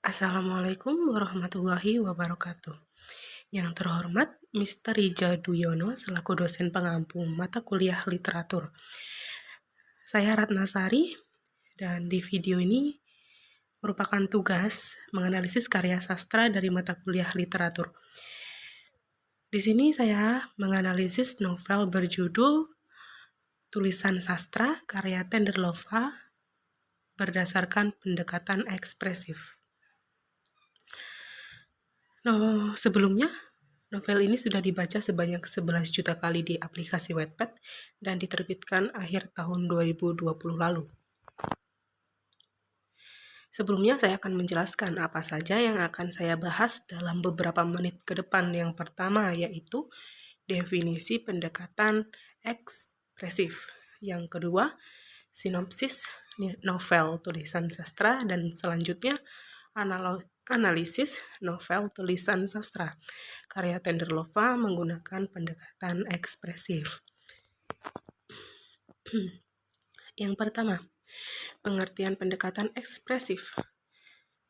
Assalamualaikum warahmatullahi wabarakatuh. Yang terhormat, Mr. Rija Duyono selaku dosen pengampu mata kuliah literatur. Saya Ratnasari dan di video ini merupakan tugas menganalisis karya sastra dari mata kuliah literatur. Di sini saya menganalisis novel berjudul Tulisan Sastra karya Tenderlova berdasarkan pendekatan ekspresif. Sebelumnya, novel ini sudah dibaca sebanyak 11 juta kali di aplikasi Wattpad dan diterbitkan akhir tahun 2020 lalu. Sebelumnya saya akan menjelaskan apa saja yang akan saya bahas dalam beberapa menit ke depan. Yang pertama yaitu definisi pendekatan ekspresif. Yang kedua, sinopsis novel tulisan sastra, dan selanjutnya analisis novel tulisan sastra karya Tenderlova menggunakan pendekatan ekspresif. Yang pertama, pengertian pendekatan ekspresif.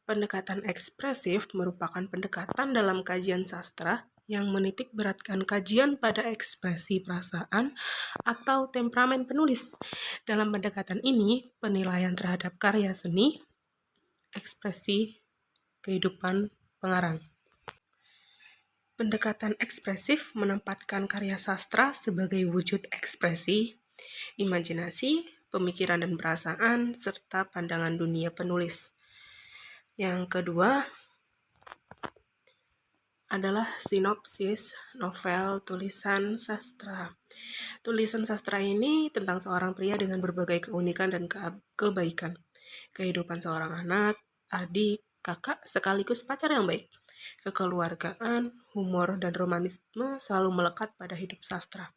Pendekatan ekspresif merupakan pendekatan dalam kajian sastra yang menitik beratkan kajian pada ekspresi perasaan atau temperamen penulis. Dalam pendekatan ini, penilaian terhadap karya seni, ekspresi, kehidupan pengarang. Pendekatan ekspresif menempatkan karya sastra sebagai wujud ekspresi, imajinasi, pemikiran dan perasaan, serta pandangan dunia penulis. Yang kedua adalah sinopsis novel tulisan sastra. Tulisan sastra ini tentang seorang pria dengan berbagai keunikan dan kebaikan. Kehidupan seorang anak, adik, kakak, sekaligus pacar yang baik. Kekeluargaan, humor, dan romanisme selalu melekat pada hidup sastra.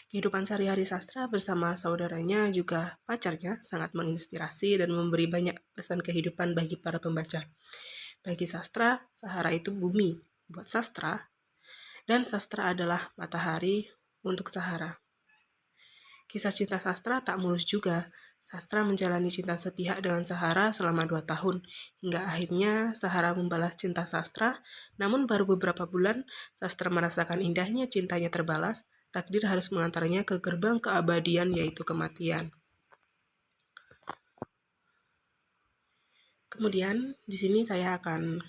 Kehidupan sehari-hari sastra bersama saudaranya juga pacarnya sangat menginspirasi dan memberi banyak pesan kehidupan bagi para pembaca. Bagi sastra, Sahara itu bumi buat sastra, dan sastra adalah matahari untuk Sahara. Kisah cinta sastra tak mulus juga. Sastra menjalani cinta sepihak dengan Sahara selama 2 tahun, hingga akhirnya Sahara membalas cinta sastra, namun baru beberapa bulan sastra merasakan indahnya cintanya terbalas, takdir harus mengantarnya ke gerbang keabadian yaitu kematian. Kemudian di sini saya akan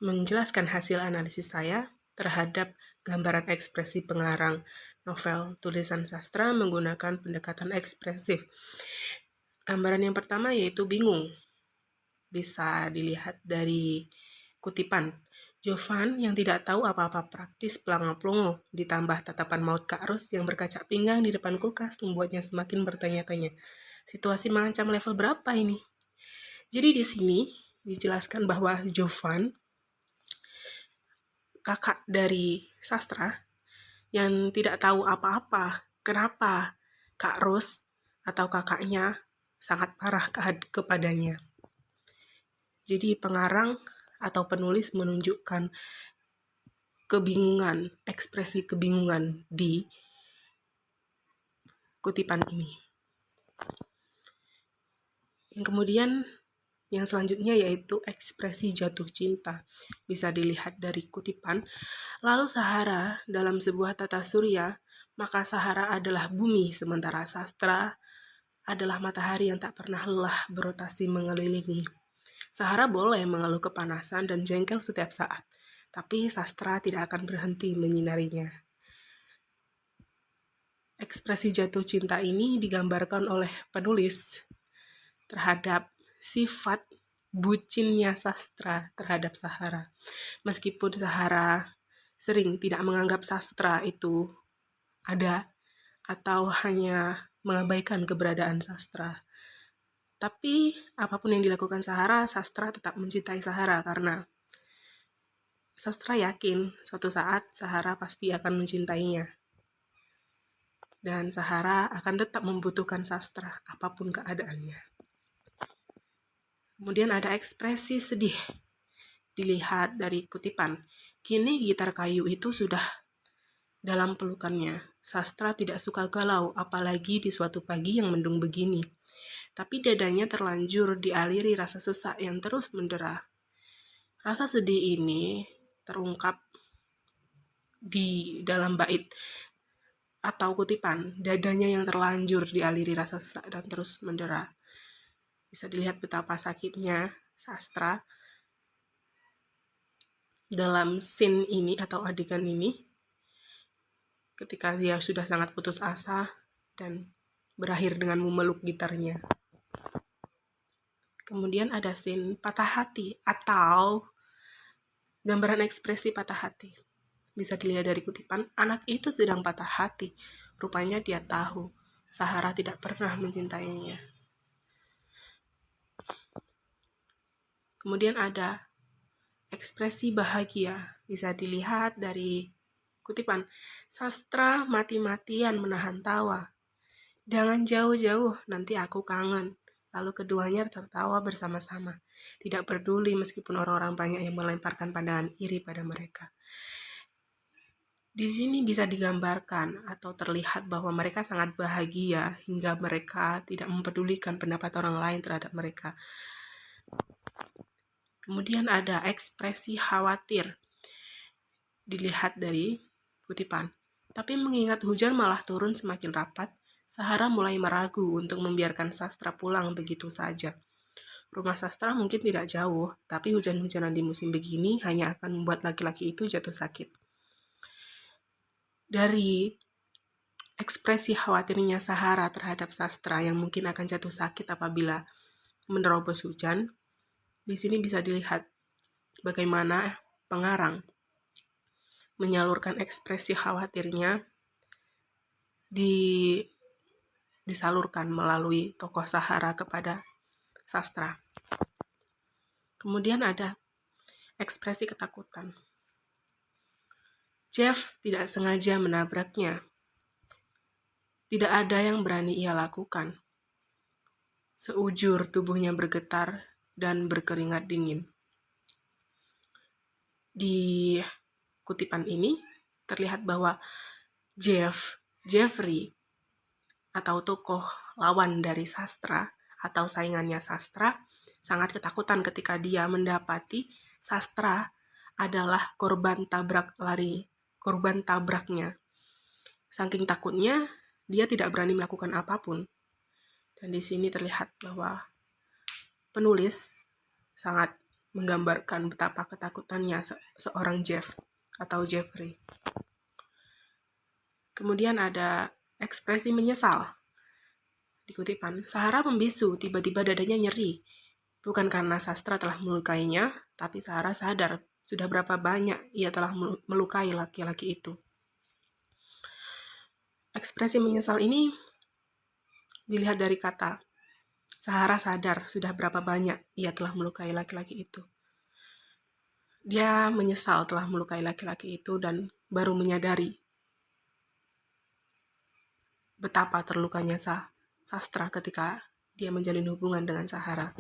menjelaskan hasil analisis saya terhadap gambaran ekspresi pengarang novel tulisan sastra menggunakan pendekatan ekspresif. Gambaran yang pertama yaitu bingung. Bisa dilihat dari kutipan. Jovan yang tidak tahu apa-apa praktis pelangap-pelongo, ditambah tatapan maut Kak Ros yang berkaca pinggang di depan kulkas membuatnya semakin bertanya-tanya. Situasi mengancam level berapa ini? Jadi di sini dijelaskan bahwa Jovan, kakak dari sastra, yang tidak tahu apa-apa kenapa Kak Ros atau kakaknya sangat parah kepadanya. Jadi pengarang atau penulis menunjukkan kebingungan, ekspresi kebingungan di kutipan ini. Yang kemudian yang selanjutnya yaitu ekspresi jatuh cinta. Bisa dilihat dari kutipan. Lalu Sahara dalam sebuah tata surya, maka Sahara adalah bumi, sementara sastra adalah matahari yang tak pernah lelah berotasi mengelilingi. Sahara boleh mengeluh kepanasan dan jengkel setiap saat, tapi sastra tidak akan berhenti menyinarinya. Ekspresi jatuh cinta ini digambarkan oleh penulis terhadap sifat bucinnya sastra terhadap Sahara. Meskipun Sahara sering tidak menganggap sastra itu ada atau hanya mengabaikan keberadaan sastra. Tapi apapun yang dilakukan Sahara, sastra tetap mencintai Sahara karena sastra yakin suatu saat Sahara pasti akan mencintainya. Dan Sahara akan tetap membutuhkan sastra apapun keadaannya. Kemudian ada ekspresi sedih. Dilihat dari kutipan. Kini gitar kayu itu sudah dalam pelukannya. Sastra tidak suka galau, apalagi di suatu pagi yang mendung begini. tapi dadanya terlanjur dialiri rasa sesak yang terus mendera. Rasa sedih ini terungkap di dalam bait atau kutipan, dadanya yang terlanjur dialiri rasa sesak dan terus mendera. Bisa dilihat betapa sakitnya sastra dalam scene ini atau adegan ini ketika dia sudah sangat putus asa dan berakhir dengan memeluk gitarnya. Kemudian ada scene patah hati atau gambaran ekspresi patah hati. Bisa dilihat dari kutipan, anak itu sedang patah hati. Rupanya dia tahu Sahara tidak pernah mencintainya. Kemudian ada ekspresi bahagia. Bisa dilihat dari kutipan, sastra mati-matian menahan tawa. Jangan jauh-jauh, nanti aku kangen. Lalu keduanya tertawa bersama-sama. Tidak peduli meskipun orang-orang banyak yang melemparkan pandangan iri pada mereka. Di sini bisa digambarkan atau terlihat bahwa mereka sangat bahagia hingga mereka tidak mempedulikan pendapat orang lain terhadap mereka. Kemudian ada ekspresi khawatir. Dilihat dari kutipan. Tapi mengingat hujan malah turun semakin rapat, Sahara mulai meragu untuk membiarkan sastra pulang begitu saja. Rumah sastra mungkin tidak jauh, tapi hujan-hujanan di musim begini hanya akan membuat laki-laki itu jatuh sakit. Dari ekspresi khawatirnya Sahara terhadap sastra yang mungkin akan jatuh sakit apabila menerobos hujan, di sini bisa dilihat bagaimana pengarang menyalurkan ekspresi khawatirnya disalurkan melalui tokoh Sahara kepada sastra. Kemudian ada ekspresi ketakutan. Jeff tidak sengaja menabraknya. Tidak ada yang berani ia lakukan. Seujur tubuhnya bergetar dan berkeringat dingin. Di kutipan ini terlihat bahwa Jeffrey atau tokoh lawan dari sastra atau saingannya sastra sangat ketakutan ketika dia mendapati sastra adalah korban tabraknya. Saking takutnya, dia tidak berani melakukan apapun. Dan di sini terlihat bahwa penulis sangat menggambarkan betapa ketakutannya seorang Jeff atau Jeffrey. Kemudian ada ekspresi menyesal. Di kutipan, Sahara membisu, tiba-tiba dadanya nyeri. Bukan karena sastra telah melukainya, tapi Sahara sadar sudah berapa banyak ia telah melukai laki-laki itu. Ekspresi menyesal ini dilihat dari kata, Sahara sadar sudah berapa banyak ia telah melukai laki-laki itu. Dia menyesal telah melukai laki-laki itu dan baru menyadari betapa terlukanya sastra ketika dia menjalin hubungan dengan Sahara.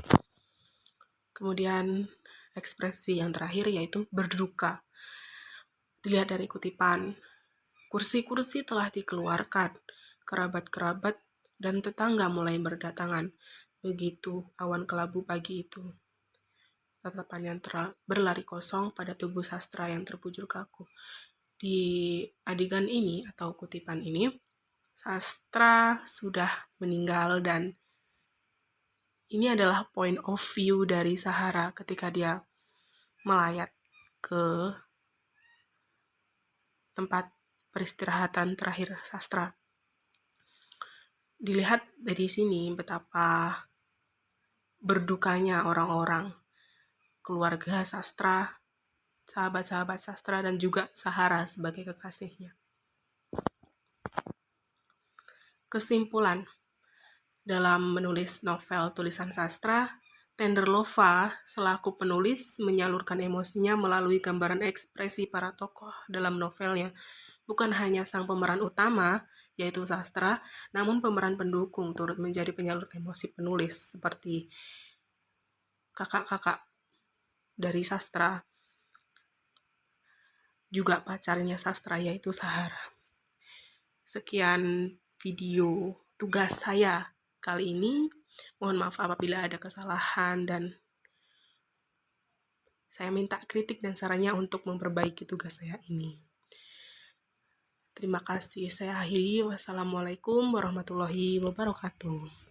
Kemudian ekspresi yang terakhir yaitu berduka. Dilihat dari kutipan, kursi-kursi telah dikeluarkan, kerabat-kerabat dan tetangga mulai berdatangan. Begitu awan kelabu pagi itu. Tatapan yang berlari kosong pada tubuh sastra yang terbujur kaku. Di adegan ini atau kutipan ini, sastra sudah meninggal dan ini adalah point of view dari Sahara ketika dia melayat ke tempat peristirahatan terakhir sastra. Dilihat dari sini betapa berdukanya orang-orang, keluarga sastra, sahabat-sahabat sastra, dan juga Sahara sebagai kekasihnya. Kesimpulan, dalam menulis novel tulisan sastra, Tenderlova selaku penulis menyalurkan emosinya melalui gambaran ekspresi para tokoh dalam novelnya. Bukan hanya sang pemeran utama, yaitu sastra, namun pemeran pendukung turut menjadi penyalur emosi penulis, seperti kakak-kakak dari sastra, juga pacarnya sastra, yaitu Sahara. Sekian video tugas saya kali ini. Mohon maaf apabila ada kesalahan dan saya minta kritik dan sarannya untuk memperbaiki tugas saya ini. Terima kasih. Saya akhiri. Wassalamualaikum warahmatullahi wabarakatuh.